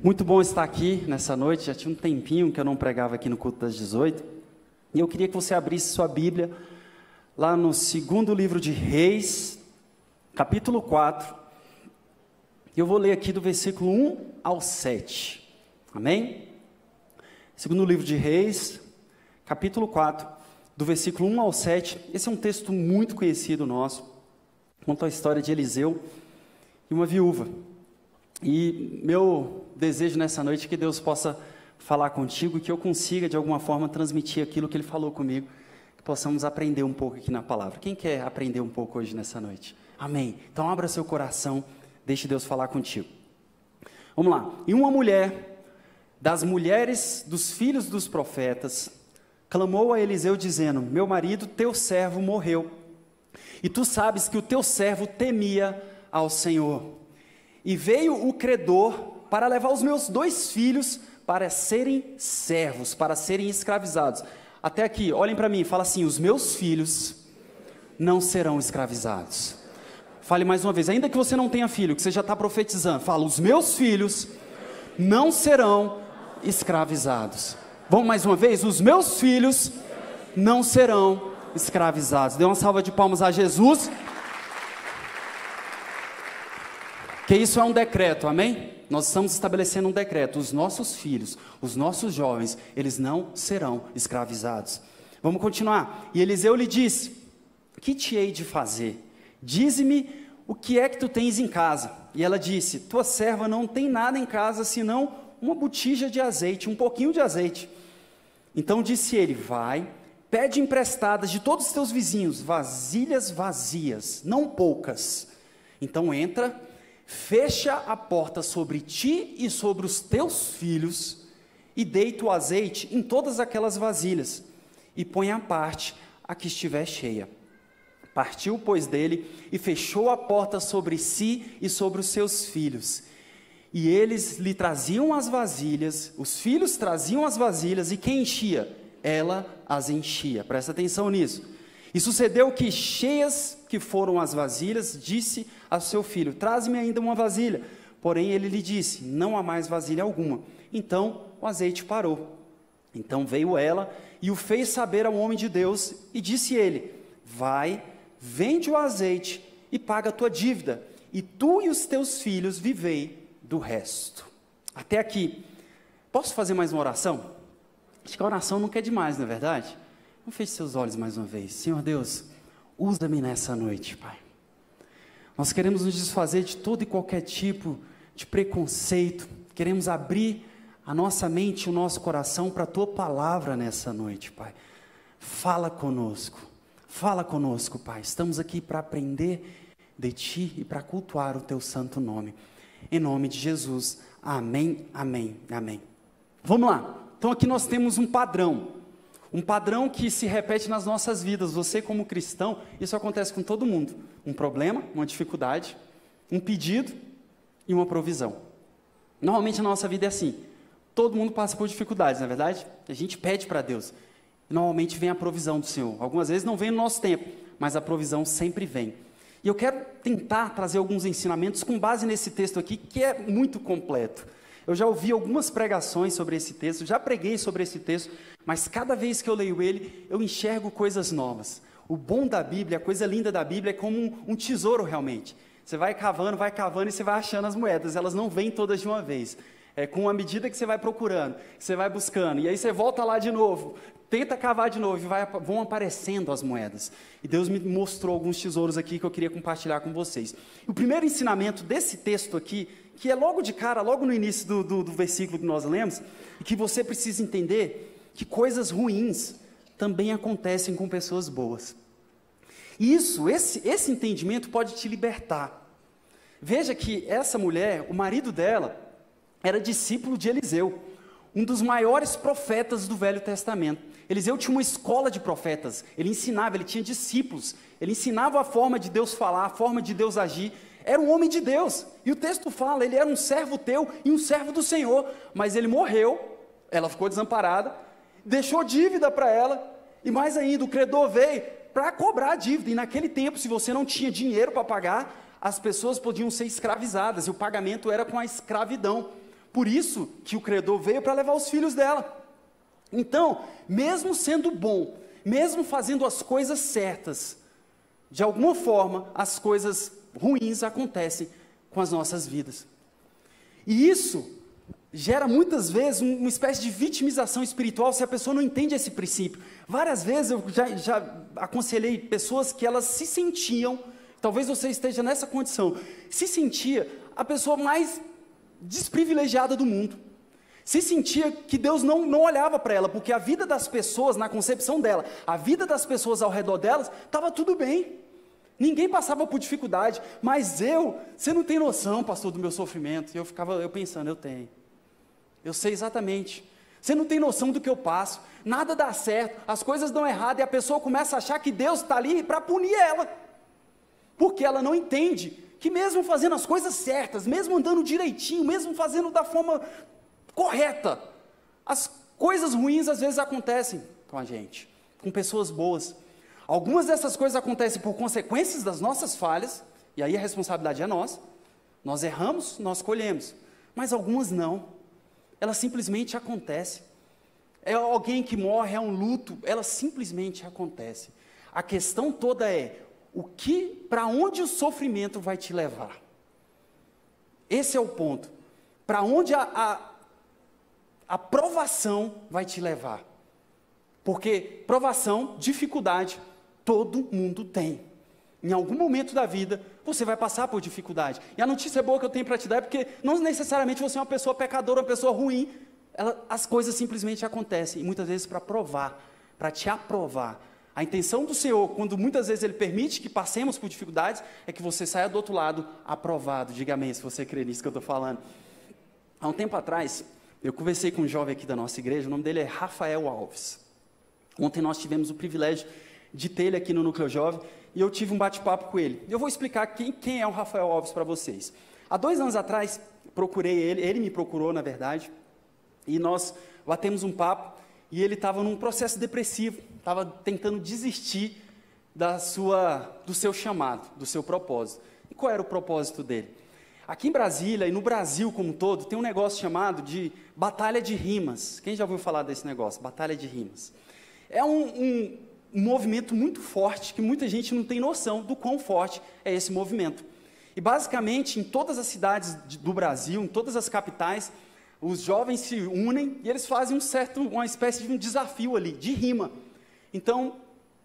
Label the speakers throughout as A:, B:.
A: Muito bom estar aqui nessa noite. Já tinha um tempinho que eu não pregava aqui no culto das 18. E eu queria que você abrisse sua Bíblia lá no segundo livro de Reis, capítulo 4. Eu vou ler aqui do versículo 1 ao 7. Amém? Segundo livro de Reis, capítulo 4, do versículo 1 ao 7. Esse é um texto muito conhecido nosso. Conta a história de Eliseu e uma viúva. E meu desejo nessa noite é que Deus possa falar contigo e que eu consiga de alguma forma transmitir aquilo que Ele falou comigo, que possamos aprender um pouco aqui na palavra. Quem quer aprender um pouco hoje nessa noite? Amém. Então abra seu coração, deixe Deus falar contigo. Vamos lá. E uma mulher das mulheres dos filhos dos profetas clamou a Eliseu dizendo: meu marido, teu servo, morreu, e tu sabes que o teu servo temia ao Senhor. E veio o credor para levar os meus 2 filhos para serem servos, para serem escravizados. Até aqui, olhem para mim, fala assim: os meus filhos não serão escravizados. Fale mais uma vez, ainda que você não tenha filho, que você já está profetizando, fala: os meus filhos não serão escravizados. Vamos mais uma vez, os meus filhos não serão escravizados. Dê uma salva de palmas a Jesus. Que isso é um decreto, amém? Nós estamos estabelecendo um decreto. Os nossos filhos, os nossos jovens, eles não serão escravizados. Vamos continuar. E Eliseu lhe disse: que te hei de fazer? Dize-me o que é que tu tens em casa. E ela disse: tua serva não tem nada em casa, senão uma botija de azeite, um pouquinho de azeite. Então disse ele: vai, pede emprestadas de todos os teus vizinhos, vasilhas vazias, não poucas. Então entra, fecha a porta sobre ti e sobre os teus filhos, e deita o azeite em todas aquelas vasilhas, e põe à parte a que estiver cheia. Partiu, pois, dele, e fechou a porta sobre si e sobre os seus filhos. E eles lhe traziam as vasilhas, os filhos traziam as vasilhas, e quem enchia? Ela as enchia. Presta atenção nisso. E sucedeu que, cheias que foram as vasilhas, disse ao seu filho: traze-me ainda uma vasilha. Porém ele lhe disse: não há mais vasilha alguma. Então o azeite parou. Então veio ela e o fez saber ao homem de Deus, e disse ele: vai, vende o azeite e paga a tua dívida, e tu e os teus filhos vivei do resto. Até aqui. Posso fazer mais uma oração? Acho que a oração nunca é demais, não é verdade? Não feche seus olhos mais uma vez. Senhor Deus, usa-me nessa noite, Pai. Nós queremos nos desfazer de todo e qualquer tipo de preconceito. Queremos abrir a nossa mente e o nosso coração para a Tua palavra nessa noite, Pai. Fala conosco, Pai. Estamos aqui para aprender de Ti e para cultuar o Teu santo nome. Em nome de Jesus. Amém, amém, amém. Vamos lá. Então aqui nós temos um padrão. Um padrão que se repete nas nossas vidas. Você como cristão, isso acontece com todo mundo. Um problema, uma dificuldade, um pedido e uma provisão. Normalmente a nossa vida é assim. Todo mundo passa por dificuldades, não é verdade? A gente pede para Deus. E normalmente vem a provisão do Senhor. Algumas vezes não vem no nosso tempo, mas a provisão sempre vem. E eu quero tentar trazer alguns ensinamentos com base nesse texto aqui, que é muito completo. Eu já ouvi algumas pregações sobre esse texto, já preguei sobre esse texto, mas cada vez que eu leio ele, eu enxergo coisas novas. O bom da Bíblia, a coisa linda da Bíblia é como um tesouro realmente. Você vai cavando e você vai achando as moedas, elas não vêm todas de uma vez. É com a medida que você vai procurando, que você vai buscando, e aí você volta lá de novo, tenta cavar de novo, e vão aparecendo as moedas. E Deus me mostrou alguns tesouros aqui que eu queria compartilhar com vocês. O primeiro ensinamento desse texto aqui, que é logo de cara, logo no início do versículo que nós lemos, e que você precisa entender que coisas ruins também acontecem com pessoas boas. E esse entendimento pode te libertar. Veja que essa mulher, o marido dela, era discípulo de Eliseu, um dos maiores profetas do Velho Testamento. Eliseu tinha uma escola de profetas, ele ensinava, ele tinha discípulos, ele ensinava a forma de Deus falar, a forma de Deus agir. Era um homem de Deus, e o texto fala, ele era um servo teu e um servo do Senhor, mas ele morreu, ela ficou desamparada, deixou dívida para ela, E mais ainda, o credor veio para cobrar a dívida. E naquele tempo, se você não tinha dinheiro para pagar, as pessoas podiam ser escravizadas. E o pagamento era com a escravidão. Por isso que o credor veio para levar os filhos dela. Então, mesmo sendo bom, mesmo fazendo as coisas certas, de alguma forma, as coisas ruins acontecem com as nossas vidas. E isso gera muitas vezes uma espécie de vitimização espiritual se a pessoa não entende esse princípio. Várias vezes eu já aconselhei pessoas que elas se sentiam, talvez você esteja nessa condição, se sentia a pessoa mais desprivilegiada do mundo. Se sentia que Deus não olhava para ela, porque a vida das pessoas, na concepção dela, a vida das pessoas ao redor delas, estava tudo bem. Ninguém passava por dificuldade, mas você não tem noção, pastor, do meu sofrimento. E eu pensando, eu tenho. Eu sei exatamente. Você não tem noção do que eu passo. Nada dá certo, as coisas dão errado e a pessoa começa a achar que Deus está ali para punir ela. Porque ela não entende que mesmo fazendo as coisas certas, mesmo andando direitinho, mesmo fazendo da forma correta, as coisas ruins às vezes acontecem com a gente, com pessoas boas. Algumas dessas coisas acontecem por consequências das nossas falhas, e aí a responsabilidade é nossa. Nós erramos, nós colhemos, mas algumas não. Elas simplesmente acontecem. É alguém que morre, é um luto, elas simplesmente acontecem. A questão toda é, para onde o sofrimento vai te levar? Esse é o ponto. Para onde a provação vai te levar? Porque provação, dificuldade, todo mundo tem. Em algum momento da vida, você vai passar por dificuldade. E a notícia boa que eu tenho para te dar é porque não necessariamente você é uma pessoa pecadora, uma pessoa ruim. As coisas simplesmente acontecem, e muitas vezes para provar, para te aprovar. A intenção do Senhor, quando muitas vezes Ele permite que passemos por dificuldades, é que você saia do outro lado aprovado. Diga amém, se você crê nisso que eu estou falando. Há um tempo atrás, eu conversei com um jovem aqui da nossa igreja, o nome dele é Rafael Alves. Ontem nós tivemos o privilégio de ter ele aqui no Núcleo Jovem, e eu tive um bate-papo com ele. Eu vou explicar quem é o Rafael Alves para vocês. Há 2 anos atrás, procurei ele me procurou, na verdade, e nós batemos um papo, e ele estava num processo depressivo, estava tentando desistir do seu chamado, do seu propósito. E qual era o propósito dele? Aqui em Brasília, e no Brasil como um todo, tem um negócio chamado de Batalha de Rimas. Quem já ouviu falar desse negócio? Batalha de Rimas. É um movimento muito forte, que muita gente não tem noção do quão forte é esse movimento. E basicamente, em todas as cidades do Brasil, em todas as capitais, os jovens se unem e eles fazem uma espécie de um desafio ali, de rima. Então,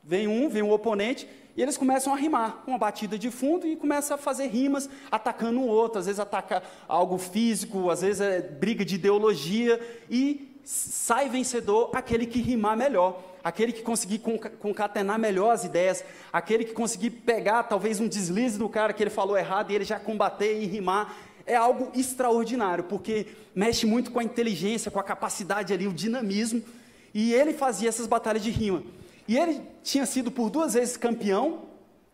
A: vem um oponente, e eles começam a rimar, uma batida de fundo, e começam a fazer rimas, atacando um outro, às vezes ataca algo físico, às vezes é briga de ideologia, e sai vencedor aquele que rimar melhor, aquele que conseguir concatenar melhor as ideias, aquele que conseguir pegar talvez um deslize do cara que ele falou errado, e ele já combater e rimar. É algo extraordinário, porque mexe muito com a inteligência, com a capacidade ali, o dinamismo, e ele fazia essas batalhas de rima. E ele tinha sido por 2 vezes campeão,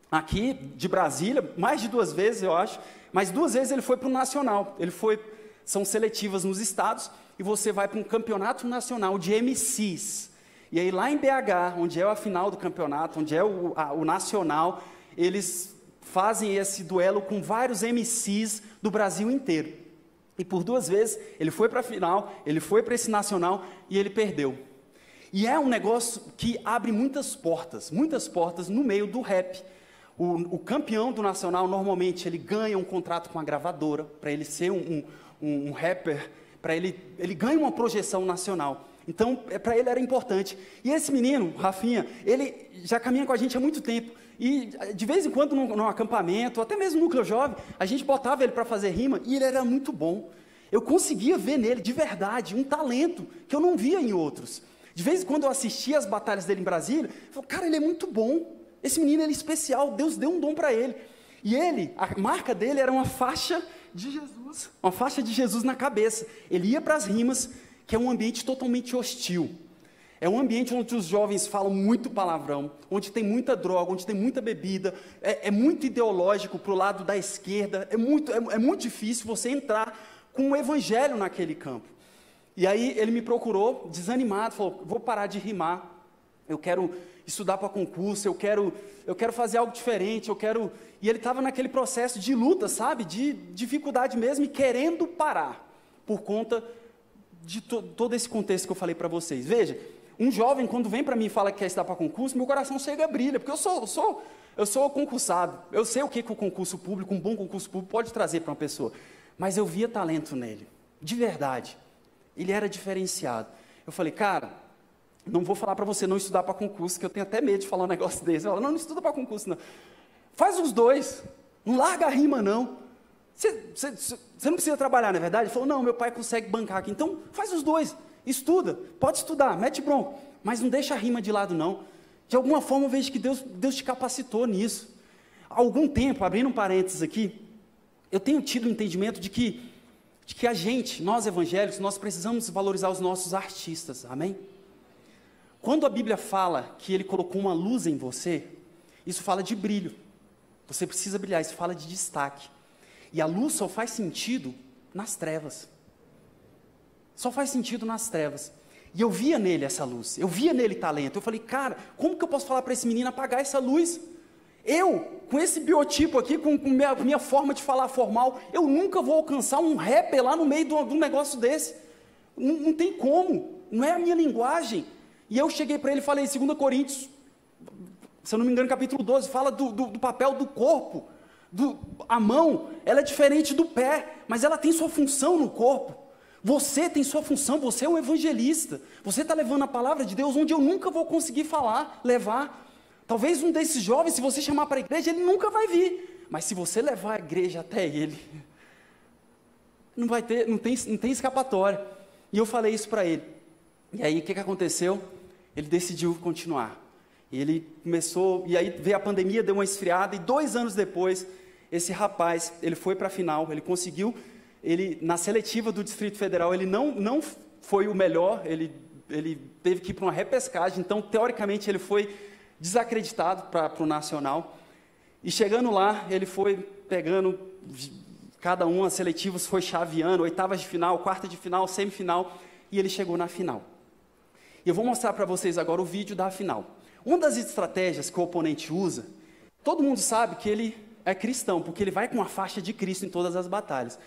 A: aqui de Brasília, mais de 2 vezes eu acho, mas 2 vezes ele foi para o nacional, são seletivas nos estados, e você vai para um campeonato nacional de MCs, e aí lá em BH, onde é a final do campeonato, onde é o nacional, eles fazem esse duelo com vários MCs do Brasil inteiro, e por 2 vezes ele foi para a final, ele foi para esse nacional, e ele perdeu. E é um negócio que abre muitas portas no meio do rap. O campeão do nacional, normalmente, ele ganha um contrato com a gravadora, para ele ser um rapper, para ele ganha uma projeção nacional. Então, para ele era importante. E esse menino, Rafinha, ele já caminha com a gente há muito tempo. E, de vez em quando, num acampamento, até mesmo no Núcleo Jovem, a gente botava ele para fazer rima, e ele era muito bom. Eu conseguia ver nele, de verdade, um talento que eu não via em outros. De vez em quando eu assistia as batalhas dele em Brasília, eu falei, cara, ele é muito bom, esse menino ele é especial, Deus deu um dom para ele. E a marca dele era uma faixa de Jesus na cabeça. Ele ia para as rimas, que é um ambiente totalmente hostil. É um ambiente onde os jovens falam muito palavrão, onde tem muita droga, onde tem muita bebida, é muito ideológico para o lado da esquerda, é muito difícil você entrar com o evangelho naquele campo. E aí ele me procurou, desanimado, falou, vou parar de rimar, eu quero estudar para concurso, eu quero fazer algo diferente, E ele estava naquele processo de luta, sabe? De dificuldade mesmo e querendo parar, por conta de todo esse contexto que eu falei para vocês. Veja, um jovem, quando vem para mim e fala que quer estudar para concurso, meu coração chega a brilha, porque eu sou concursado, eu sei o que o concurso público, um bom concurso público pode trazer para uma pessoa, mas eu via talento nele, de verdade, ele era diferenciado. Eu falei, cara, não vou falar para você não estudar para concurso, que eu tenho até medo de falar um negócio desse. Eu falo, não estuda para concurso não, faz os dois, não larga a rima não, você não precisa trabalhar, não é verdade? Ele falou, não, meu pai consegue bancar aqui, então faz os dois, estuda, pode estudar, mete bronco, mas não deixa a rima de lado não. De alguma forma eu vejo que Deus te capacitou nisso. Há algum tempo, abrindo um parênteses aqui, eu tenho tido o entendimento de que nós evangélicos, nós precisamos valorizar os nossos artistas, amém? Quando a Bíblia fala que Ele colocou uma luz em você, isso fala de brilho, você precisa brilhar, isso fala de destaque, e a luz só faz sentido nas trevas, só faz sentido nas trevas. E eu via nele essa luz, eu via nele talento. Eu falei, cara, como que eu posso falar para esse menino apagar essa luz? Eu, com esse biotipo aqui, com minha forma de falar formal, eu nunca vou alcançar um rapper lá no meio de um negócio desse. Não tem como, não é a minha linguagem. E eu cheguei para ele e falei, 2 Coríntios, se eu não me engano, capítulo 12, fala do papel do corpo. A mão, ela é diferente do pé, mas ela tem sua função no corpo. Você tem sua função, você é um evangelista, você está levando a palavra de Deus onde eu nunca vou conseguir levar. Talvez um desses jovens, se você chamar para a igreja, ele nunca vai vir, mas se você levar a igreja até ele, não tem escapatória. E eu falei isso para ele, e aí o que aconteceu? Ele decidiu continuar, ele começou, e aí veio a pandemia, deu uma esfriada, e 2 anos depois, esse rapaz, ele foi para a final, ele conseguiu. Ele, na seletiva do Distrito Federal, ele não foi o melhor, ele teve que ir para uma repescagem, então, teoricamente, ele foi desacreditado para o Nacional, e chegando lá, ele foi pegando, cada as seletivas foi chaveando, 8ª de final, 4ª de final, semifinal, e ele chegou na final. E eu vou mostrar para vocês agora o vídeo da final. Uma das estratégias que o oponente usa, todo mundo sabe que ele é cristão, porque ele vai com a faixa de Cristo em todas as batalhas.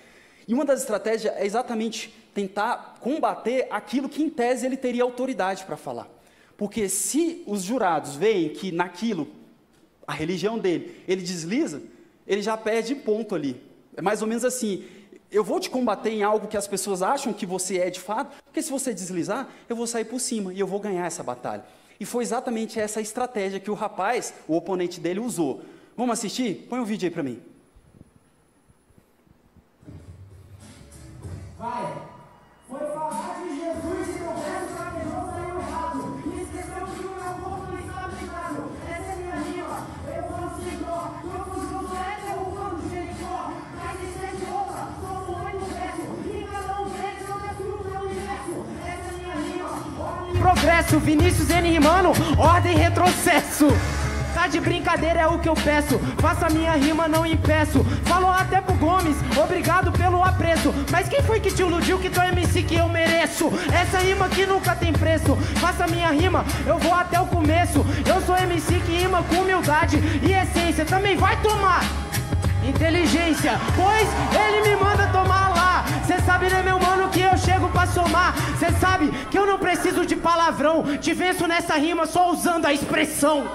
A: E uma das estratégias é exatamente tentar combater aquilo que, em tese, ele teria autoridade para falar. Porque se os jurados veem que naquilo, a religião dele, ele desliza, ele já perde ponto ali. É mais ou menos assim, eu vou te combater em algo que as pessoas acham que você é de fato, porque se você deslizar, eu vou sair por cima e eu vou ganhar essa batalha. E foi exatamente essa estratégia que o rapaz, o oponente dele, usou. Vamos assistir? Põe um vídeo aí para mim.
B: Vai, foi falar de Jesus e meu verso gaguejou, saiu errado. E esqueceu que o meu corpo não está aplicado. Essa é minha rima, eu faço igual. Meu conjunto é derrubando Jericó. Mas isso é de outra, sou fluente no verso. E cada verso eu destruo meu universo. Essa é minha rima. Progresso, Vinícius N rimando, ordem retrocesso. Tá de brincadeira é o que eu peço, faça minha rima, não impeço. Falou até pro Gomes, obrigado pelo apreço. Mas quem foi que te iludiu que tu é MC que eu mereço? Essa rima que nunca tem preço, faça minha rima, eu vou até o começo. Eu sou MC que rima com humildade e essência, também vai tomar inteligência, pois ele me manda tomar lá. Cê sabe, né, meu mano, que eu chego pra somar. Cê sabe que eu não preciso de palavrão, te venço nessa rima só usando a expressão.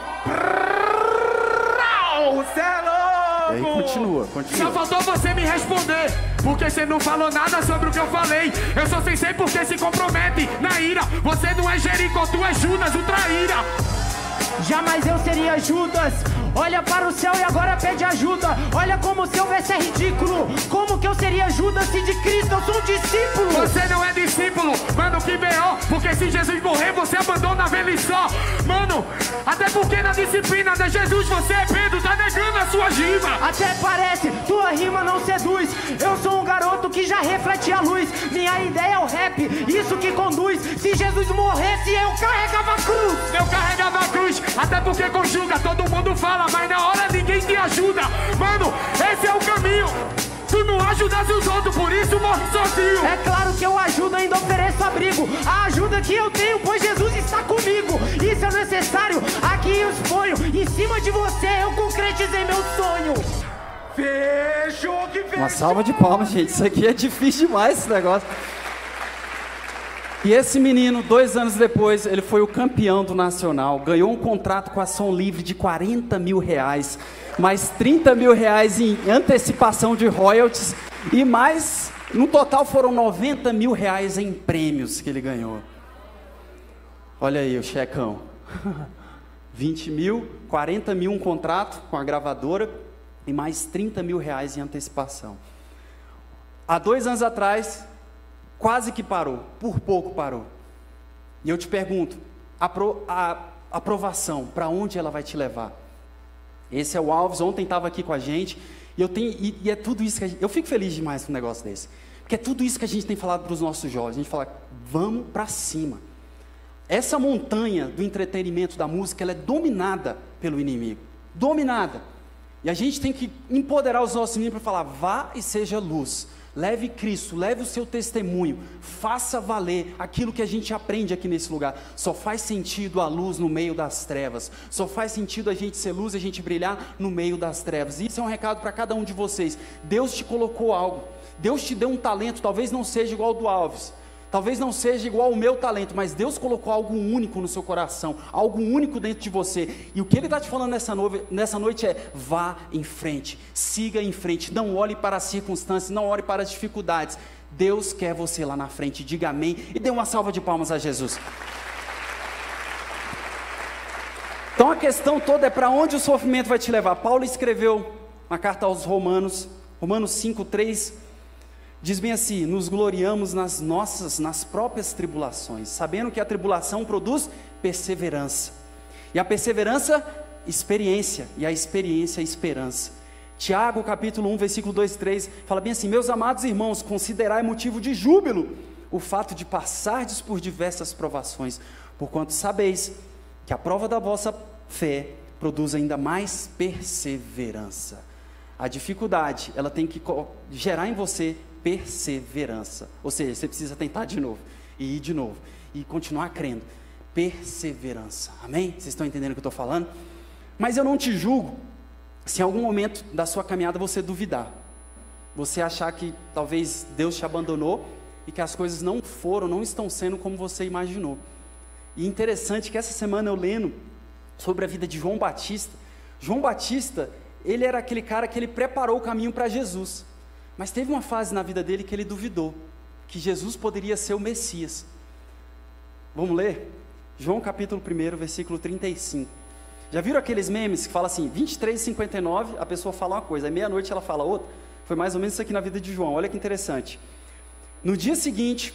B: Cê é louco!
A: E aí, continua.
C: Só faltou você me responder, porque você não falou nada sobre o que eu falei. Eu sou sensei porque se compromete na ira. Você não é Jericó, tu é Judas, o traíra.
B: Jamais eu seria Judas. Olha para o céu e agora pede ajuda. Olha como seu verso é ridículo. Como que eu seria Judas se de Cristo eu sou um discípulo?
C: Você não é discípulo, mano, que B.O. Porque se Jesus morrer, você abandona a velha só. Mano, até porque na disciplina de Jesus você é Pedro, tá negando a sua rima.
B: Até parece, tua rima não seduz. Eu sou um garoto que já reflete a luz. Minha ideia é o rap, isso que conduz. Se Jesus morresse, eu carregava a cruz.
C: Eu carregava a cruz, até porque conjuga. Todo mundo fala, mas na hora ninguém te ajuda. Mano, esse é o caminho. Tu não acha ajudasse os outros, por isso morre sozinho.
B: É claro que eu ajudo, ainda ofereço abrigo. A ajuda que eu tenho, pois Jesus está comigo. Isso é necessário, aqui eu exponho. Em cima de você eu concretizei meu sonho.
C: Fechou que fechou.
A: Uma salva de palmas, gente. Isso aqui é difícil demais, esse negócio. E esse menino, 2 anos depois, ele foi o campeão do Nacional. Ganhou um contrato com a Som Livre de R$40 mil. Mais R$30 mil em antecipação de royalties. E mais, no total foram R$90 mil em prêmios que ele ganhou. Olha aí o checão. 20 mil, 40 mil um contrato com a gravadora e mais 30 mil reais em antecipação. Há 2 anos atrás, quase que parou, por pouco parou. E eu te pergunto, a aprovação, para onde ela vai te levar? Esse é o Alves, ontem estava aqui com a gente, e é tudo isso que eu fico feliz demais com um negócio desse, porque é tudo isso que a gente tem falado para os nossos jovens. A gente fala, vamos para cima. Essa montanha do entretenimento, da música, ela é dominada pelo inimigo, dominada. E a gente tem que empoderar os nossos meninos para falar, vá e seja luz. Leve Cristo, leve o seu testemunho, faça valer aquilo que a gente aprende aqui nesse lugar. Só faz sentido a luz no meio das trevas, só faz sentido a gente ser luz e a gente brilhar no meio das trevas. E isso é um recado para cada um de vocês. Deus te colocou algo, Deus te deu um talento, talvez não seja igual ao do Alves, talvez não seja igual ao meu talento, mas Deus colocou algo único no seu coração, algo único dentro de você. E o que Ele está te falando nessa noite é, vá em frente, siga em frente, não olhe para as circunstâncias, não olhe para as dificuldades. Deus quer você lá na frente, diga amém e dê uma salva de palmas a Jesus. Então a questão toda é para onde o sofrimento vai te levar. Paulo escreveu na carta aos Romanos 5:3, diz bem assim, nos gloriamos nas próprias tribulações, sabendo que a tribulação produz perseverança, e a perseverança, experiência, e a experiência, esperança. Tiago capítulo 1, versículo 2 e 3, fala bem assim, meus amados irmãos, considerai motivo de júbilo o fato de passardes por diversas provações, porquanto sabeis que a prova da vossa fé produz ainda mais perseverança. A dificuldade, ela tem que gerar em você perseverança, ou seja, você precisa tentar de novo, e ir de novo, e continuar crendo, perseverança, amém? Vocês estão entendendo o que eu estou falando? Mas eu não te julgo, se em algum momento da sua caminhada você duvidar, você achar que talvez Deus te abandonou, e que as coisas não estão sendo como você imaginou. E interessante que essa semana eu lendo sobre a vida de João Batista, ele era aquele cara que ele preparou o caminho para Jesus, mas teve uma fase na vida dele que ele duvidou, que Jesus poderia ser o Messias. Vamos ler? João capítulo 1, versículo 35. Já viram aqueles memes que falam assim, 23h59, a pessoa fala uma coisa, aí meia-noite ela fala outra? Foi mais ou menos isso aqui na vida de João, olha que interessante. No dia seguinte,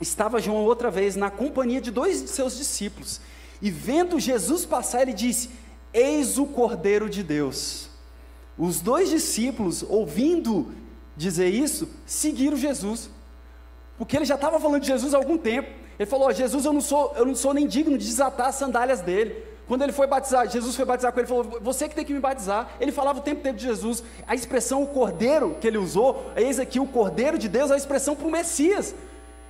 A: estava João outra vez na companhia de 2 de seus discípulos, e vendo Jesus passar, ele disse, eis o Cordeiro de Deus. Os 2 discípulos, ouvindo dizer isso, seguiram Jesus, porque ele já estava falando de Jesus há algum tempo. Ele falou, Jesus, eu não sou nem digno de desatar as sandálias dele. Quando ele foi batizar, Jesus foi batizar com ele, falou, você que tem que me batizar. Ele falava o tempo de Jesus. A expressão o Cordeiro que ele usou, eis aqui o Cordeiro de Deus, é a expressão para o Messias.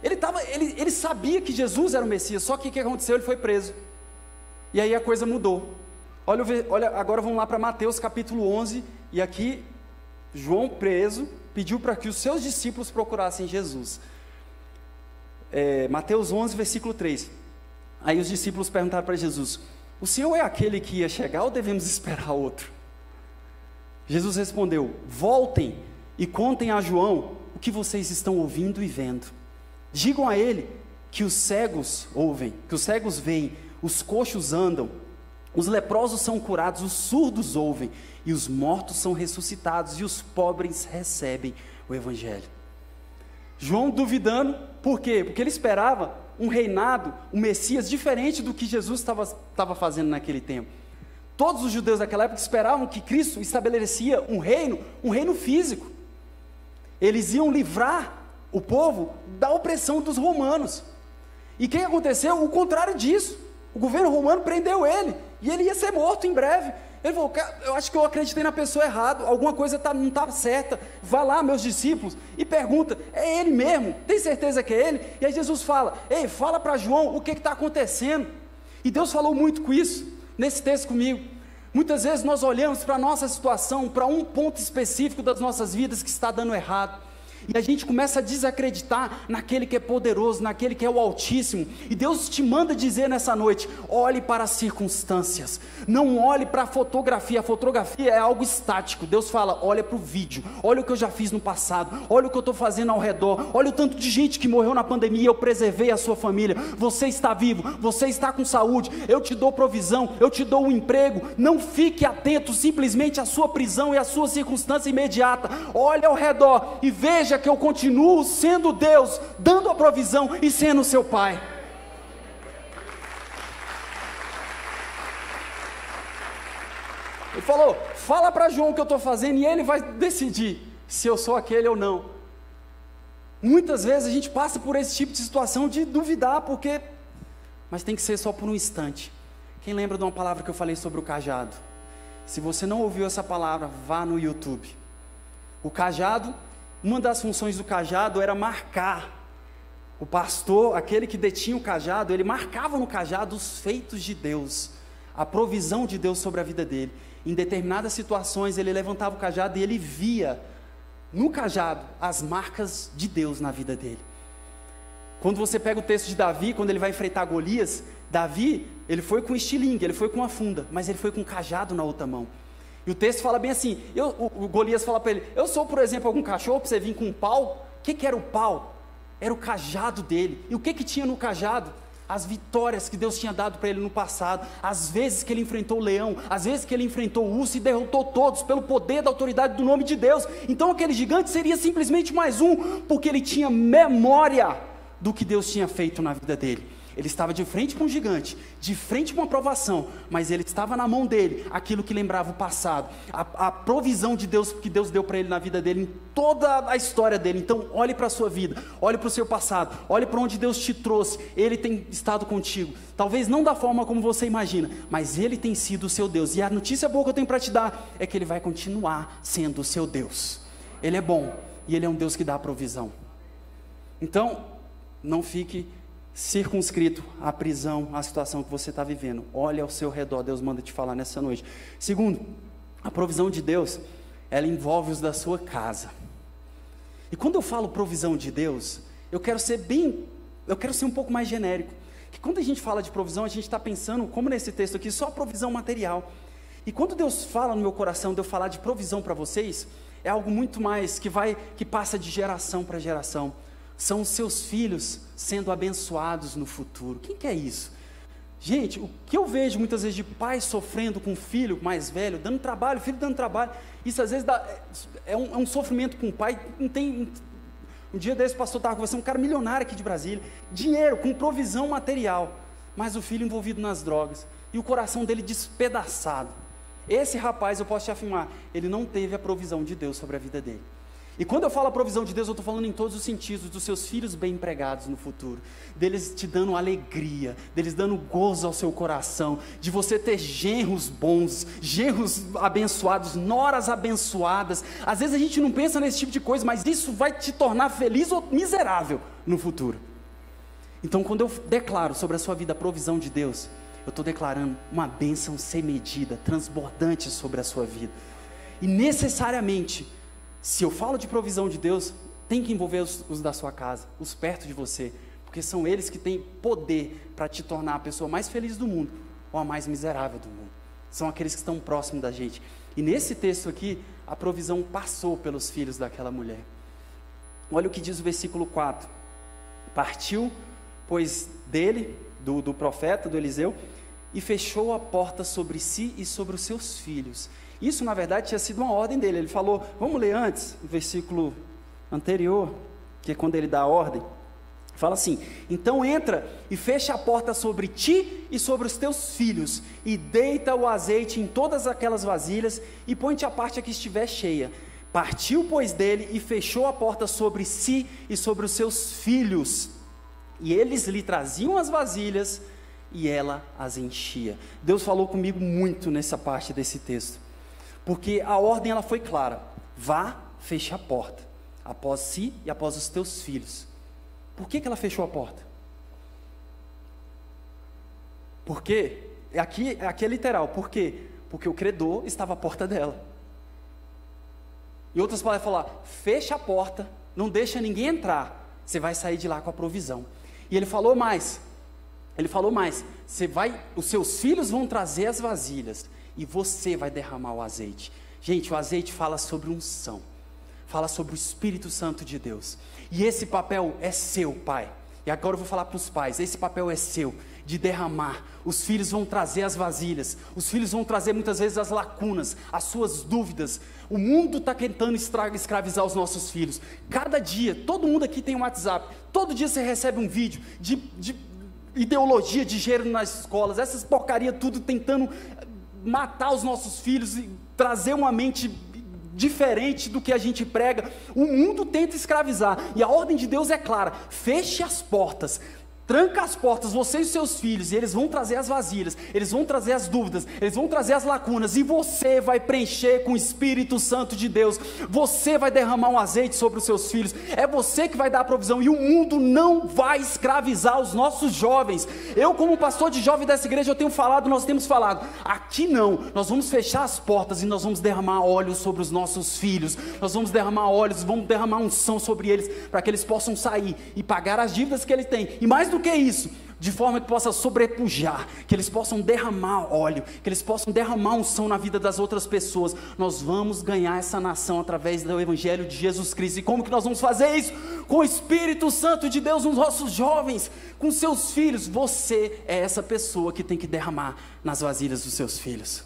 A: Ele sabia que Jesus era o Messias, só que o que aconteceu? Ele foi preso, e aí a coisa mudou. Olha, agora vamos lá para Mateus capítulo 11, e aqui João preso, pediu para que os seus discípulos procurassem Jesus. Mateus 11, versículo 3. Aí os discípulos perguntaram para Jesus, o Senhor é aquele que ia chegar ou devemos esperar outro? Jesus respondeu, voltem e contem a João o que vocês estão ouvindo e vendo. Digam a ele que os cegos ouvem, que os cegos veem, os coxos andam, os leprosos são curados, os surdos ouvem, e os mortos são ressuscitados, e os pobres recebem o Evangelho. João duvidando, por quê? Porque ele esperava um reinado, um Messias diferente do que Jesus estava fazendo naquele tempo. Todos os judeus daquela época esperavam que Cristo estabelecia um reino físico. Eles iam livrar o povo da opressão dos romanos. E o que aconteceu? O contrário disso. O governo romano prendeu ele, e ele ia ser morto em breve. Ele falou, cara, eu acho que eu acreditei na pessoa errada, alguma coisa não está certa. Vai lá, meus discípulos, e pergunta, é ele mesmo? Tem certeza que é ele? E aí Jesus fala, ei, fala para João o que está acontecendo. E Deus falou muito com isso, nesse texto comigo. Muitas vezes nós olhamos para a nossa situação, para um ponto específico das nossas vidas que está dando errado. E a gente começa a desacreditar naquele que é poderoso, naquele que é o Altíssimo. E Deus te manda dizer nessa noite, olhe para as circunstâncias, não olhe para a fotografia é algo estático. Deus fala, olha para o vídeo, olha o que eu já fiz no passado, olha o que eu estou fazendo ao redor, olha o tanto de gente que morreu na pandemia, eu preservei a sua família, você está vivo, você está com saúde, eu te dou provisão, eu te dou um emprego. Não fique atento simplesmente à sua prisão e à sua circunstância imediata, olhe ao redor e veja que eu continuo sendo Deus, dando a provisão e sendo seu pai. Ele falou, fala para João o que eu estou fazendo e ele vai decidir se eu sou aquele ou não. Muitas vezes a gente passa por esse tipo de situação de duvidar, mas tem que ser só por um instante. Quem lembra de uma palavra que eu falei sobre o cajado? Se você não ouviu essa palavra, vá no YouTube. O cajado, uma das funções do cajado era marcar. O pastor, aquele que detinha o cajado, ele marcava no cajado os feitos de Deus, a provisão de Deus sobre a vida dele. Em determinadas situações ele levantava o cajado e ele via no cajado as marcas de Deus na vida dele. Quando você pega o texto de Davi, quando ele vai enfrentar Golias, Davi, ele foi com estilingue, ele foi com uma funda, mas ele foi com um cajado na outra mão. E o texto fala bem assim, o Golias fala para ele, eu sou, por exemplo, algum cachorro para você vir com um pau? O que era o pau? Era o cajado dele. E o que tinha no cajado? As vitórias que Deus tinha dado para ele no passado, as vezes que ele enfrentou o leão, as vezes que ele enfrentou o urso e derrotou todos pelo poder da autoridade do nome de Deus. Então aquele gigante seria simplesmente mais um, porque ele tinha memória do que Deus tinha feito na vida dele. Ele estava de frente para um gigante, de frente para uma provação, mas ele estava na mão dele, aquilo que lembrava o passado, a provisão de Deus que Deus deu para ele na vida dele, em toda a história dele. Então olhe para a sua vida, olhe para o seu passado, olhe para onde Deus te trouxe. Ele tem estado contigo, talvez não da forma como você imagina, mas Ele tem sido o seu Deus. E a notícia boa que eu tenho para te dar, é que Ele vai continuar sendo o seu Deus. Ele é bom, e Ele é um Deus que dá a provisão. Então, não fique circunscrito à prisão, à situação que você está vivendo. Olhe ao seu redor, Deus manda te falar nessa noite. Segundo, a provisão de Deus, ela envolve os da sua casa. E quando eu falo provisão de Deus, eu quero ser um pouco mais genérico. Que quando a gente fala de provisão, a gente está pensando, como nesse texto aqui, só provisão material. E quando Deus fala no meu coração de eu falar de provisão para vocês, é algo muito mais que passa de geração para geração. São os seus filhos sendo abençoados no futuro. Quem quer isso? Gente, o que eu vejo muitas vezes de pai sofrendo com o filho mais velho, dando trabalho, filho dando trabalho, isso às vezes é um sofrimento com o pai. Não tem. Um dia desse o pastor estava conversando, um cara milionário aqui de Brasília, dinheiro, com provisão material, mas o filho envolvido nas drogas, e o coração dele despedaçado. Esse rapaz, eu posso te afirmar, ele não teve a provisão de Deus sobre a vida dele. E quando eu falo a provisão de Deus, eu estou falando em todos os sentidos, dos seus filhos bem empregados no futuro, deles te dando alegria, deles dando gozo ao seu coração, de você ter genros bons, genros abençoados, noras abençoadas. Às vezes a gente não pensa nesse tipo de coisa, mas isso vai te tornar feliz ou miserável no futuro. Então quando eu declaro sobre a sua vida a provisão de Deus, eu estou declarando uma bênção sem medida, transbordante sobre a sua vida. E necessariamente, se eu falo de provisão de Deus, tem que envolver os da sua casa, os perto de você, porque são eles que têm poder para te tornar a pessoa mais feliz do mundo, ou a mais miserável do mundo. São aqueles que estão próximos da gente. E nesse texto aqui, a provisão passou pelos filhos daquela mulher. Olha o que diz o versículo 4. Partiu, pois dele, do profeta, do Eliseu, e fechou a porta sobre si e sobre os seus filhos. Isso, na verdade, tinha sido uma ordem dele. Ele falou, vamos ler antes, o versículo anterior, que é quando ele dá a ordem. Fala assim, então entra e fecha a porta sobre ti e sobre os teus filhos, e deita o azeite em todas aquelas vasilhas, e põe-te a parte a que estiver cheia. Partiu, pois, dele, e fechou a porta sobre si e sobre os seus filhos. E eles lhe traziam as vasilhas, e ela as enchia. Deus falou comigo muito nessa parte desse texto, porque a ordem ela foi clara: vá, feche a porta, após si e após os teus filhos. Por que ela fechou a porta? Porque, aqui é literal, por quê? Porque o credor estava à porta dela. Em outras palavras, falar: fecha a porta, não deixa ninguém entrar, você vai sair de lá com a provisão. E ele falou mais, os seus filhos vão trazer as vasilhas, e você vai derramar o azeite. Gente, o azeite fala sobre unção, fala sobre o Espírito Santo de Deus, e esse papel é seu, pai. E agora eu vou falar para os pais, esse papel é seu, de derramar. Os filhos vão trazer as vasilhas, os filhos vão trazer muitas vezes as lacunas, as suas dúvidas. O mundo está tentando escravizar os nossos filhos. Cada dia, todo mundo aqui tem um WhatsApp, todo dia você recebe um vídeo de ideologia de gênero nas escolas, essas porcaria tudo tentando matar os nossos filhos e trazer uma mente diferente do que a gente prega. O mundo tenta escravizar, e a ordem de Deus é clara: feche as portas, tranca as portas, você e seus filhos, e eles vão trazer as vasilhas, eles vão trazer as dúvidas, eles vão trazer as lacunas, e você vai preencher com o Espírito Santo de Deus. Você vai derramar um azeite sobre os seus filhos, é você que vai dar a provisão, e o mundo não vai escravizar os nossos jovens. Eu, como pastor de jovem dessa igreja, nós temos falado, aqui não, nós vamos fechar as portas, e nós vamos derramar óleo sobre os nossos filhos, nós vamos derramar óleos, vamos derramar unção sobre eles, para que eles possam sair e pagar as dívidas que eles têm, e mais do que isso, de forma que possa sobrepujar, que eles possam derramar óleo, que eles possam derramar unção na vida das outras pessoas. Nós vamos ganhar essa nação através do Evangelho de Jesus Cristo. E como que nós vamos fazer isso? Com o Espírito Santo de Deus nos nossos jovens, com seus filhos. Você é essa pessoa que tem que derramar nas vasilhas dos seus filhos.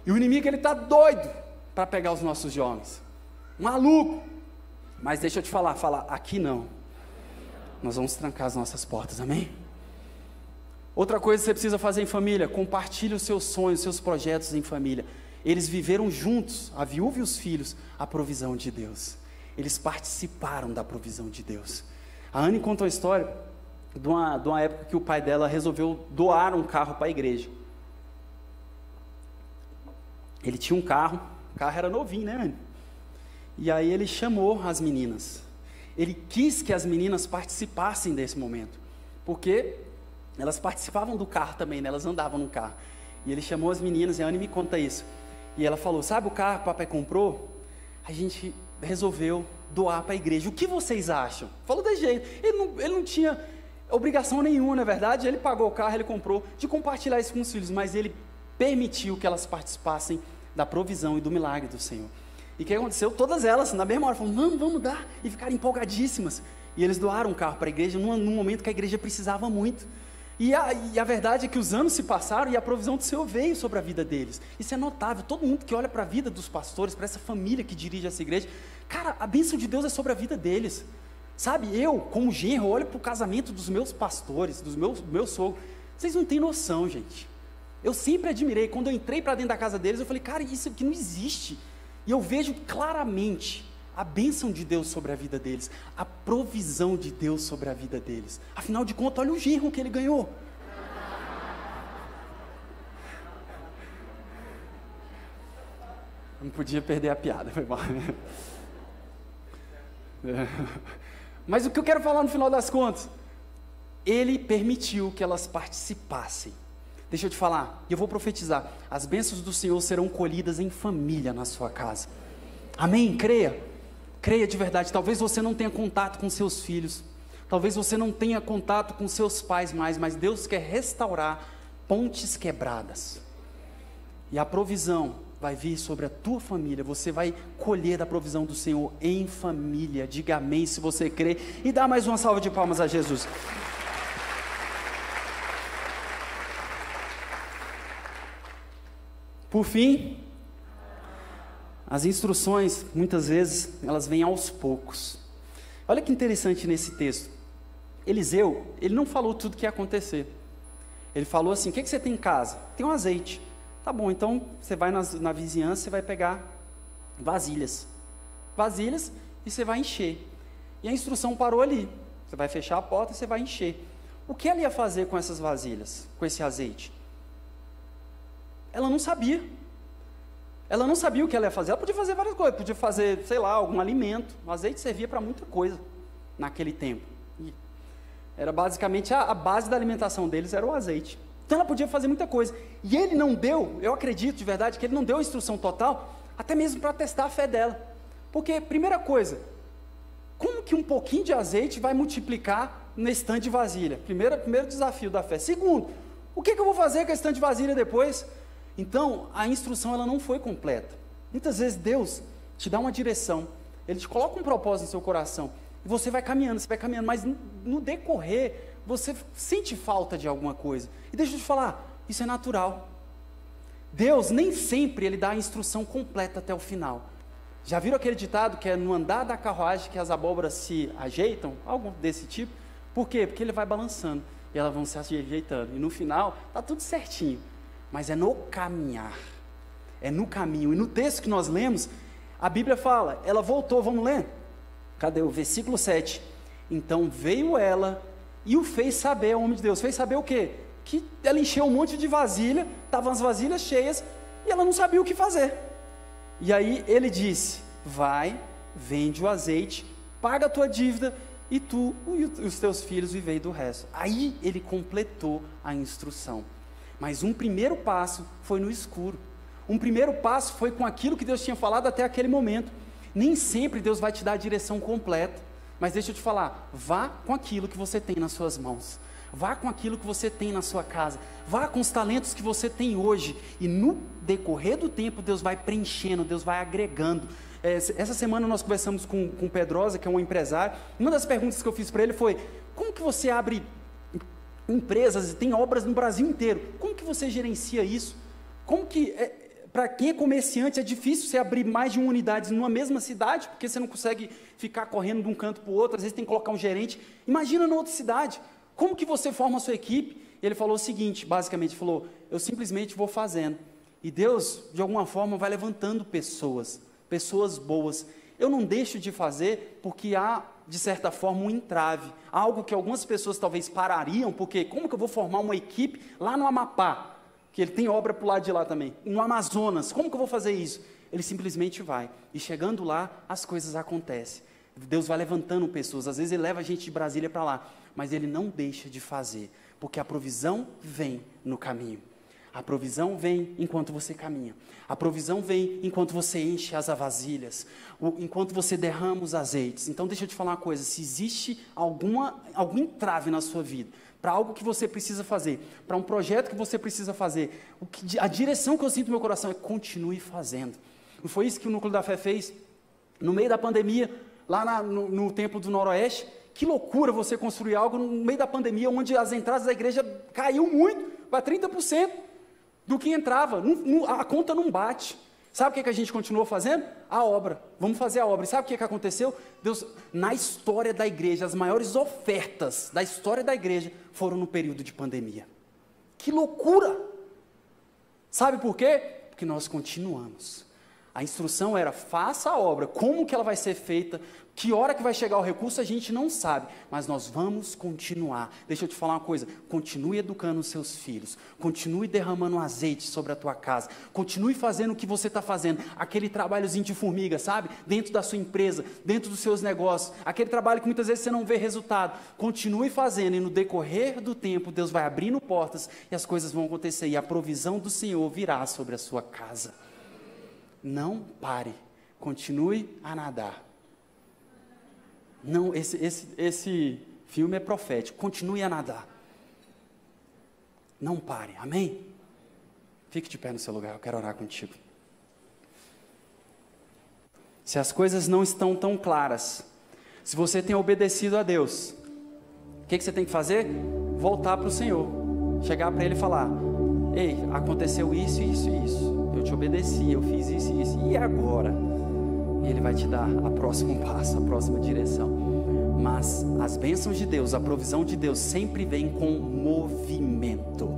A: E o inimigo, ele está doido para pegar os nossos jovens, maluco. Mas deixa eu te falar, aqui não. Nós vamos trancar as nossas portas, amém? Outra coisa que você precisa fazer em família: compartilhe os seus sonhos, os seus projetos em família. Eles viveram juntos, a viúva e os filhos, a provisão de Deus. Eles participaram da provisão de Deus. A Anne conta uma história de uma época que o pai dela resolveu doar um carro para a igreja. Ele tinha um carro, o carro era novinho, né, Anne? E aí ele chamou as meninas. Ele quis que as meninas participassem desse momento, porque elas participavam do carro também, né? Elas andavam no carro. E ele chamou as meninas, e a Anne me conta isso. E ela falou: sabe o carro que o papai comprou? A gente resolveu doar para a igreja. O que vocês acham? Falou desse jeito. Ele não tinha obrigação nenhuma, na verdade. Ele pagou o carro, ele comprou, de compartilhar isso com os filhos, mas ele permitiu que elas participassem da provisão e do milagre do Senhor. E o que aconteceu? Todas elas, na mesma hora, falaram: vamos dar, e ficaram empolgadíssimas. E eles doaram um carro para a igreja, num momento que a igreja precisava muito. E a verdade é que os anos se passaram, e a provisão do Senhor veio sobre a vida deles. Isso é notável. Todo mundo que olha para a vida dos pastores, para essa família que dirige essa igreja, cara, a bênção de Deus é sobre a vida deles. Sabe, eu, como genro, olho para o casamento dos meus pastores, do meu sogro. Vocês não têm noção, gente. Eu sempre admirei. Quando eu entrei para dentro da casa deles, eu falei: cara, isso aqui não existe. E eu vejo claramente a bênção de Deus sobre a vida deles, a provisão de Deus sobre a vida deles. Afinal de contas, olha o genro que ele ganhou. Não podia perder a piada, foi mal. Mas o que eu quero falar no final das contas, ele permitiu que elas participassem. Deixa eu te falar, e eu vou profetizar: as bênçãos do Senhor serão colhidas em família na sua casa. Amém? Creia de verdade. Talvez você não tenha contato com seus filhos, talvez você não tenha contato com seus pais mais, mas Deus quer restaurar pontes quebradas, e a provisão vai vir sobre a tua família. Você vai colher da provisão do Senhor em família. Diga amém se você crê, e dá mais uma salva de palmas a Jesus. Por fim, as instruções, muitas vezes, elas vêm aos poucos. Olha que interessante nesse texto. Eliseu, ele não falou tudo o que ia acontecer. Ele falou assim: o que você tem em casa? Tem um azeite. Tá bom, então você vai na vizinhança, você vai pegar vasilhas, e você vai encher. E a instrução parou ali. Você vai fechar a porta e você vai encher. o que ela ia fazer com essas vasilhas, com esse azeite? Ela não sabia. Ela não sabia o que ela ia fazer. Ela podia fazer várias coisas, podia fazer, sei lá, algum alimento. O azeite servia para muita coisa naquele tempo. E era basicamente a base da alimentação deles era o azeite. Então ela podia fazer muita coisa. E ele não deu, eu acredito de verdade, que ele não deu a instrução total, até mesmo para testar a fé dela. Porque, primeira coisa, como que um pouquinho de azeite vai multiplicar nesse tanto de vasilha? Primeiro desafio da fé. Segundo, o que eu vou fazer com esse tanto de vasilha depois? Então, a instrução ela não foi completa. Muitas vezes Deus te dá uma direção, Ele te coloca um propósito no seu coração, e você vai caminhando, mas no decorrer, você sente falta de alguma coisa. E deixa eu te falar, isso é natural. Deus nem sempre Ele dá a instrução completa até o final. Já viram aquele ditado que é no andar da carruagem que as abóboras se ajeitam? Algo desse tipo. Por quê? Porque Ele vai balançando, e elas vão se ajeitando, e no final, está tudo certinho. Mas é no caminhar, é no caminho. E no texto que nós lemos, a Bíblia fala, ela voltou, vamos ler? Cadê o versículo 7? Então veio ela e o fez saber, ao homem de Deus. Fez saber o quê? Que ela encheu um monte de vasilha, estavam as vasilhas cheias, e ela não sabia o que fazer. E aí ele disse, vai, vende o azeite, paga a tua dívida, e tu e os teus filhos vivei do resto. Aí ele completou a instrução. Mas um primeiro passo foi no escuro. Um primeiro passo foi com aquilo que Deus tinha falado até aquele momento. Nem sempre Deus vai te dar a direção completa. Mas deixa eu te falar, vá com aquilo que você tem nas suas mãos. Vá com aquilo que você tem na sua casa. Vá com os talentos que você tem hoje. E no decorrer do tempo, Deus vai preenchendo, Deus vai agregando. Essa semana nós conversamos com o Pedrosa, que é um empresário. Uma das perguntas que eu fiz para ele foi, como que você abre empresas e tem obras no Brasil inteiro? Como que você gerencia isso? Como que, para quem é comerciante, é difícil você abrir mais de uma unidade numa mesma cidade, porque você não consegue ficar correndo de um canto para o outro, às vezes tem que colocar um gerente. Imagina na outra cidade, como que você forma a sua equipe? Ele falou o seguinte, basicamente, falou, eu simplesmente vou fazendo, e Deus, de alguma forma, vai levantando pessoas boas. Eu não deixo de fazer porque há, de certa forma, um entrave, algo que algumas pessoas talvez parariam, porque como que eu vou formar uma equipe lá no Amapá, que ele tem obra para o lado de lá também, no Amazonas, como que eu vou fazer isso? Ele simplesmente vai, e chegando lá, as coisas acontecem. Deus vai levantando pessoas, às vezes Ele leva a gente de Brasília para lá, mas Ele não deixa de fazer, porque a provisão vem no caminho. A provisão vem enquanto você caminha. A provisão vem enquanto você enche as vasilhas, enquanto você derrama os azeites. Então deixa eu te falar uma coisa, se existe algum entrave na sua vida, para algo que você precisa fazer, para um projeto que você precisa fazer, a direção que eu sinto no meu coração é continue fazendo. Não foi isso que o Núcleo da Fé fez no meio da pandemia, lá no Templo do Noroeste? Que loucura você construir algo no meio da pandemia, onde as entradas da igreja caiu muito, para 30%. Do que entrava, a conta não bate. Sabe o que a gente continuou fazendo? A obra, vamos fazer a obra. E sabe o que aconteceu? Deus, na história da igreja, as maiores ofertas da história da igreja foram no período de pandemia. Que loucura! Sabe por quê? Porque nós continuamos. A instrução era, faça a obra, como que ela vai ser feita, que hora que vai chegar o recurso a gente não sabe, mas nós vamos continuar. Deixa eu te falar uma coisa, continue educando os seus filhos, continue derramando azeite sobre a tua casa, continue fazendo o que você está fazendo, aquele trabalhozinho de formiga, sabe? Dentro da sua empresa, dentro dos seus negócios, aquele trabalho que muitas vezes você não vê resultado, continue fazendo e no decorrer do tempo Deus vai abrindo portas e as coisas vão acontecer e a provisão do Senhor virá sobre a sua casa. Não pare, continue a nadar. Não, esse filme é profético, continue a nadar. Não pare, amém? Fique de pé no seu lugar, eu quero orar contigo. Se as coisas não estão tão claras, se você tem obedecido a Deus, o que você tem que fazer? Voltar para o Senhor, chegar para Ele e falar, ei, aconteceu isso, isso e isso, eu te obedeci, eu fiz isso e isso, e agora? E Ele vai te dar o próximo passo, a próxima direção. Mas as bênçãos de Deus, a provisão de Deus sempre vem com movimento.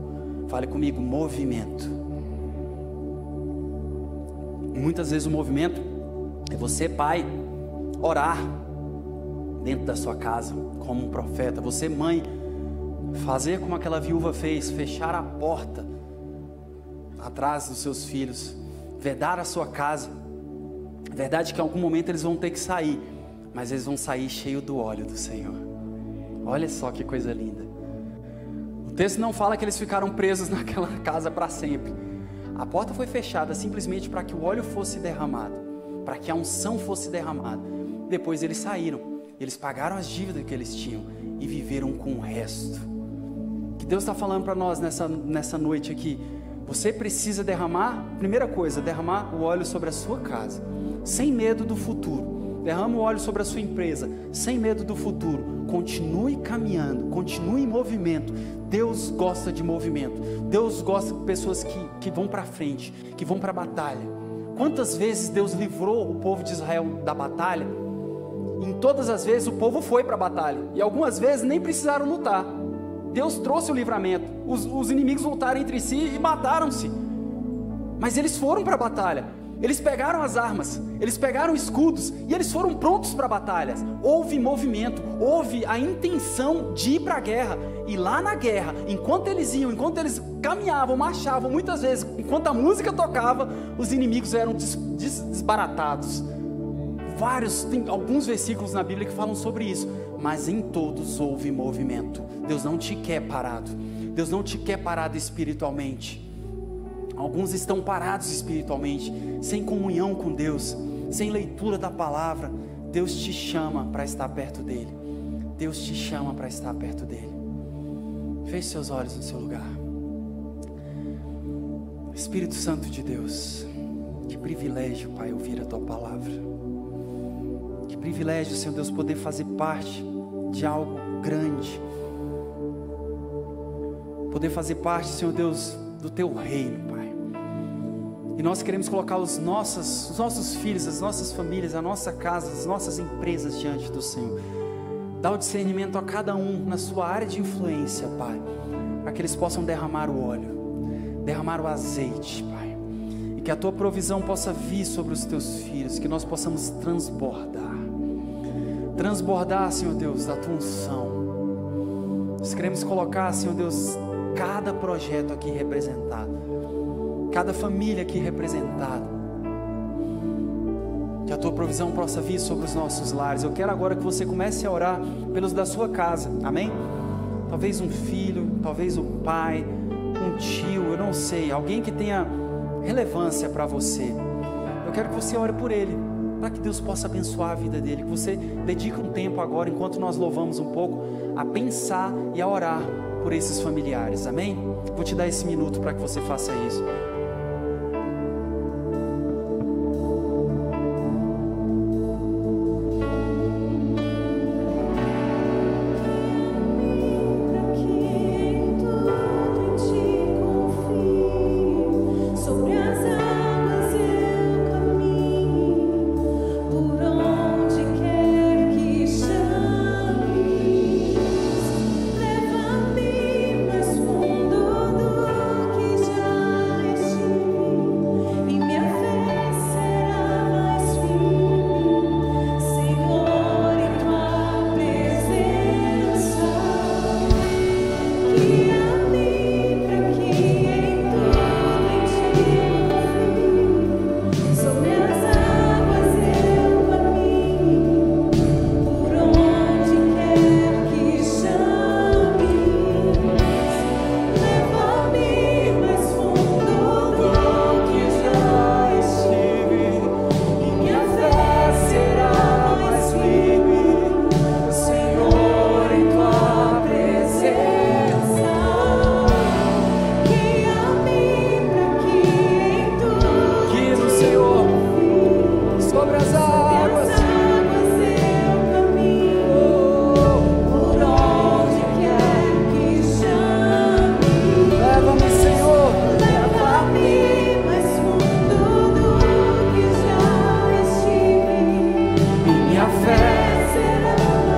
A: Fale comigo, movimento. Muitas vezes o movimento é você, pai, orar dentro da sua casa como um profeta. Você, mãe, fazer como aquela viúva fez, fechar a porta atrás dos seus filhos, vedar a sua casa. Verdade que em algum momento eles vão ter que sair, mas eles vão sair cheio do óleo do Senhor. Olha só que coisa linda. O texto não fala que eles ficaram presos naquela casa para sempre. A porta foi fechada simplesmente para que o óleo fosse derramado, para que a unção fosse derramada. Depois eles saíram, eles pagaram as dívidas que eles tinham e viveram com o resto. O que Deus está falando para nós nessa noite aqui? Você precisa derramar, primeira coisa, derramar o óleo sobre a sua casa, sem medo do futuro. Derrama o óleo sobre a sua empresa, sem medo do futuro. Continue caminhando, continue em movimento. Deus gosta de movimento. Deus gosta de pessoas que vão para frente, que vão para a batalha. Quantas vezes Deus livrou o povo de Israel da batalha? Em todas as vezes o povo foi para a batalha, e algumas vezes nem precisaram lutar. Deus trouxe o livramento. Os inimigos lutaram entre si e mataram-se, mas eles foram para a batalha. Eles pegaram as armas, eles pegaram escudos e eles foram prontos para batalhas. Houve movimento, houve a intenção de ir para a guerra. E lá na guerra, enquanto eles iam, enquanto eles caminhavam, marchavam, muitas vezes, enquanto a música tocava, os inimigos eram desbaratados. Tem alguns versículos na Bíblia que falam sobre isso, mas em todos houve movimento. Deus não te quer parado. Deus não te quer parado espiritualmente. Alguns estão parados espiritualmente, sem comunhão com Deus, sem leitura da palavra. Deus te chama para estar perto dEle. Deus te chama para estar perto dEle. Feche seus olhos no seu lugar. Espírito Santo de Deus, que privilégio, Pai, ouvir a Tua palavra. Que privilégio, Senhor Deus, poder fazer parte de algo grande. Poder fazer parte, Senhor Deus, do Teu reino, Pai. E nós queremos colocar os nossos filhos, as nossas famílias, a nossa casa, as nossas empresas diante do Senhor. Dá o discernimento a cada um na sua área de influência, Pai, para que eles possam derramar o óleo, derramar o azeite, Pai. E que a Tua provisão possa vir sobre os Teus filhos, que nós possamos transbordar, Senhor Deus, da Tua unção. Nós queremos colocar, Senhor Deus, cada projeto aqui representado, cada família aqui representada, que a Tua provisão possa vir sobre os nossos lares. Eu quero agora que você comece a orar pelos da sua casa, amém? Talvez um filho, talvez um pai, um tio, eu não sei, alguém que tenha relevância para você. Eu quero que você ore por ele, para que Deus possa abençoar a vida dele, que você dedique um tempo agora, enquanto nós louvamos um pouco, a pensar e a orar por esses familiares, amém? Vou te dar esse minuto para que você faça isso.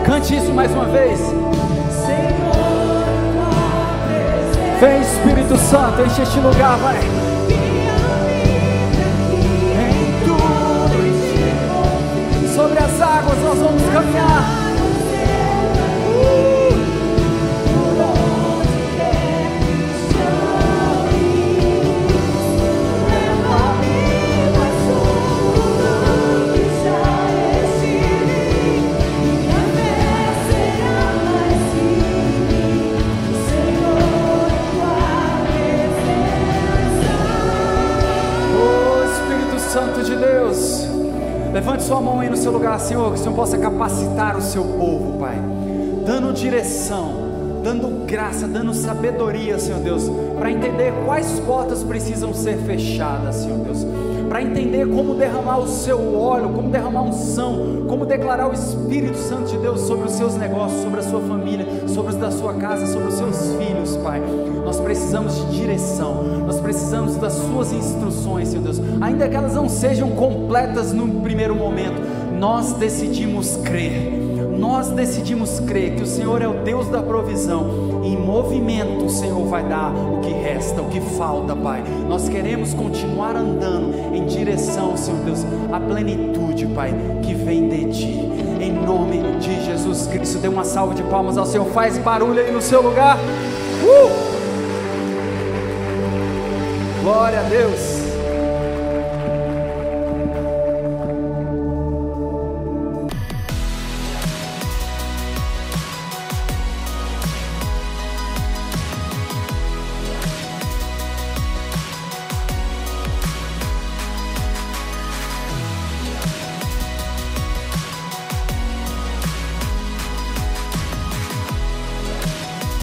A: Cante isso mais uma vez. Vem Espírito Santo, enche este lugar, vai. Em tudo, sobre as águas nós vamos caminhar. Levante sua mão aí no seu lugar, Senhor, que o Senhor possa capacitar o seu povo, Pai, dando direção, dando graça, dando sabedoria, Senhor Deus, para entender quais portas precisam ser fechadas, Senhor Deus, para entender como derramar o seu óleo, como derramar unção, como declarar o Espírito Santo de Deus sobre os seus negócios, sobre a sua família, sobre os da sua casa, sobre os seus filhos, Pai. Nós precisamos de direção, nós precisamos das suas instruções, Senhor Deus, ainda que elas não sejam completas no primeiro momento, nós decidimos crer que o Senhor é o Deus da provisão, e em movimento o Senhor vai dar o que resta, o que falta, Pai. Nós queremos continuar andando em direção, Senhor Deus, à plenitude, Pai, que vem de Ti, em nome de Jesus Cristo. Dê uma salva de palmas ao Senhor, faz barulho aí no seu lugar. Glória a Deus.